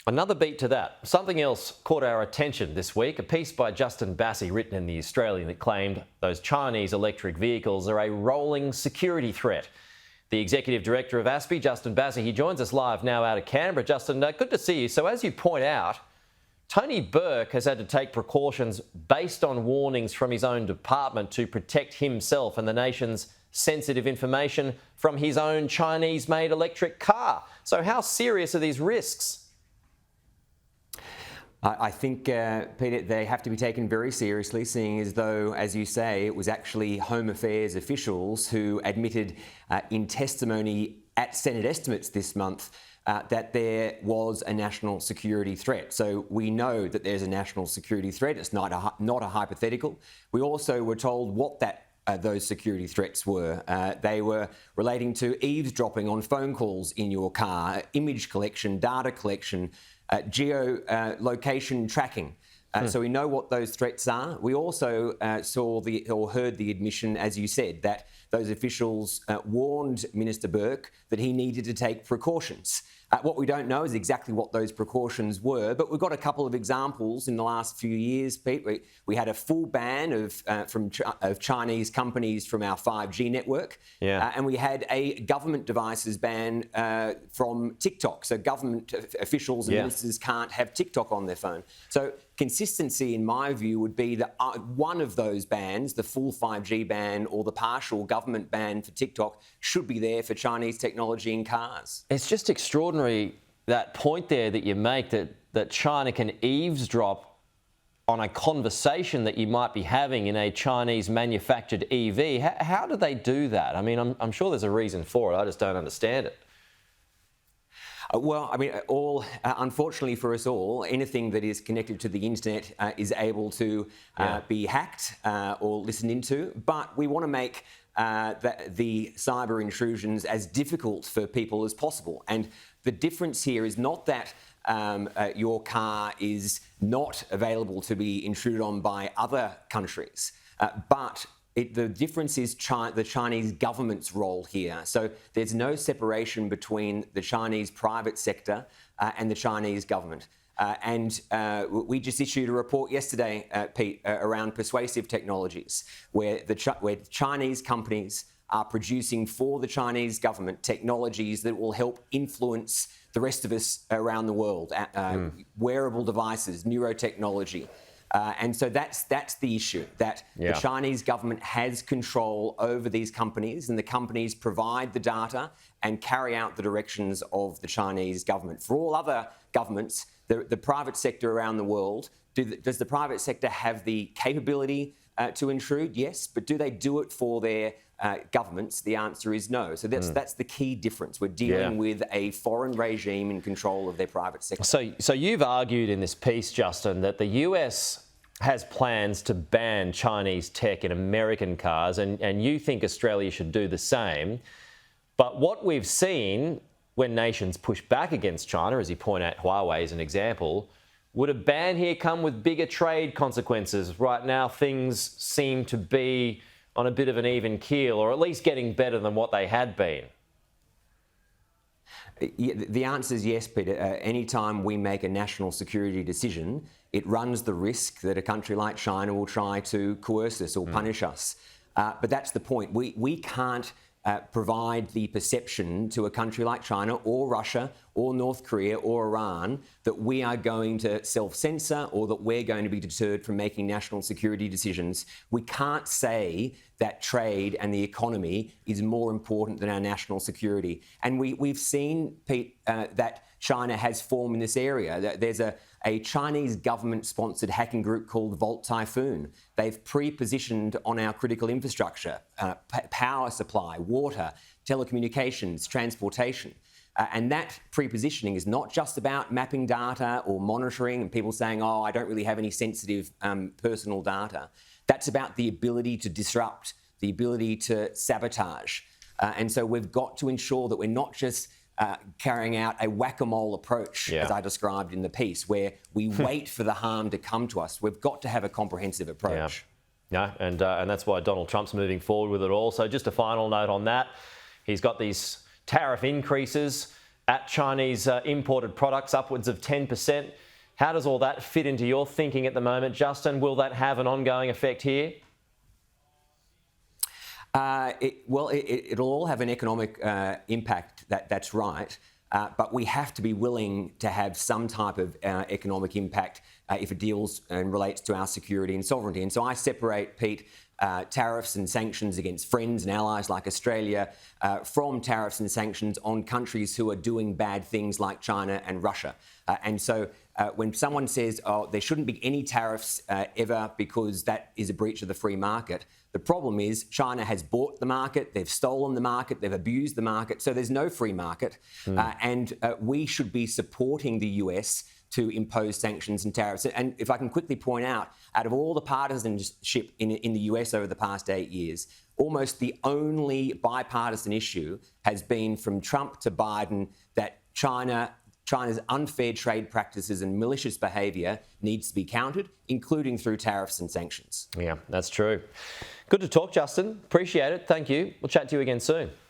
Another beat to that. Something else caught our attention this week. A piece by Justin Bassi written in The Australian that claimed those Chinese electric vehicles are a rolling security threat. The Executive Director of ASPI, Justin Bassi, he joins us live now out of Canberra. Justin, good to see you. So as you point out, Tony Burke has had to take precautions based on warnings from his own department to protect himself and the nation's sensitive information from his own Chinese-made electric car. So how serious are these risks? I think, Peter, they have to be taken very seriously, seeing as though, as you say, it was actually Home Affairs officials who admitted in testimony at Senate estimates this month that there was a national security threat. So we know that there's a national security threat. It's not a hypothetical. We also were told what those security threats were. They were relating to eavesdropping on phone calls in your car, image collection, data collection, geolocation tracking. So we know what those threats are. We also heard the admission, as you said, that those officials warned Minister Burke that he needed to take precautions. What we don't know is exactly what those precautions were, but we've got a couple of examples in the last few years, Pete. We had a full ban of Chinese companies from our 5G network, and we had a government devices ban from TikTok. So government officials and ministers can't have TikTok on their phone. So consistency, in my view, would be that one of those bans, the full 5G ban or the partial government ban for TikTok, should be there for Chinese technology in cars. It's just extraordinary, that point there that you make, that China can eavesdrop on a conversation that you might be having in a Chinese manufactured EV. How do they do that? I mean, I'm sure there's a reason for it. I just don't understand it. Well, I mean, unfortunately for us all, anything that is connected to the internet is able to be hacked or listened into. But we want to make the cyber intrusions as difficult for people as possible. And the difference here is not that your car is not available to be intruded on by other countries, but the difference is the Chinese government's role here. So there's no separation between the Chinese private sector and the Chinese government. And we just issued a report yesterday, Pete, around persuasive technologies, where Chinese companies are producing for the Chinese government technologies that will help influence the rest of us around the world, wearable devices, neurotechnology. And so that's the issue, that the Chinese government has control over these companies, and the companies provide the data and carry out the directions of the Chinese government. For all other governments, the private sector around the world, does the private sector have the capability to intrude? Yes, but do they do it for their governments? The answer is no. So that's the key difference. We're dealing with a foreign regime in control of their private sector. So you've argued in this piece, Justin, that the US has plans to ban Chinese tech in American cars, and you think Australia should do the same. But what we've seen when nations push back against China, as you point out, Huawei as an example, would a ban here come with bigger trade consequences? Right now, things seem to be on a bit of an even keel, or at least getting better than what they had been. The answer is yes, Peter. Anytime we make a national security decision, it runs the risk that a country like China will try to coerce us or punish us. But that's the point. We can't provide the perception to a country like China or Russia or North Korea or Iran that we are going to self-censor or that we're going to be deterred from making national security decisions. We can't say that trade and the economy is more important than our national security. And we've seen, Pete, that China has formed in this area. There's a Chinese government-sponsored hacking group called Volt Typhoon. They've pre-positioned on our critical infrastructure, power supply, water, telecommunications, transportation. And that pre-positioning is not just about mapping data or monitoring and people saying, oh, I don't really have any sensitive personal data. That's about the ability to disrupt, the ability to sabotage. And so we've got to ensure that we're not just carrying out a whack-a-mole approach, as I described in the piece, where we wait for the harm to come to us. We've got to have a comprehensive approach. And that's why Donald Trump's moving forward with it all. So just a final note on that. He's got these tariff increases at Chinese imported products, upwards of 10%. How does all that fit into your thinking at the moment, Justin? Will that have an ongoing effect here? It'll all have an economic impact, that's right. But we have to be willing to have some type of economic impact if it deals and relates to our security and sovereignty. And so I separate, Pete, tariffs and sanctions against friends and allies like Australia from tariffs and sanctions on countries who are doing bad things like China and Russia. And so when someone says, oh, there shouldn't be any tariffs ever because that is a breach of the free market, the problem is China has bought the market, they've stolen the market, they've abused the market, so there's no free market. And we should be supporting the US to impose sanctions and tariffs. And if I can quickly point out of all the partisanship in the US over the past 8 years, almost the only bipartisan issue has been from Trump to Biden that China's unfair trade practices and malicious behaviour needs to be countered, including through tariffs and sanctions. Yeah, that's true. Good to talk, Justin. Appreciate it. Thank you. We'll chat to you again soon.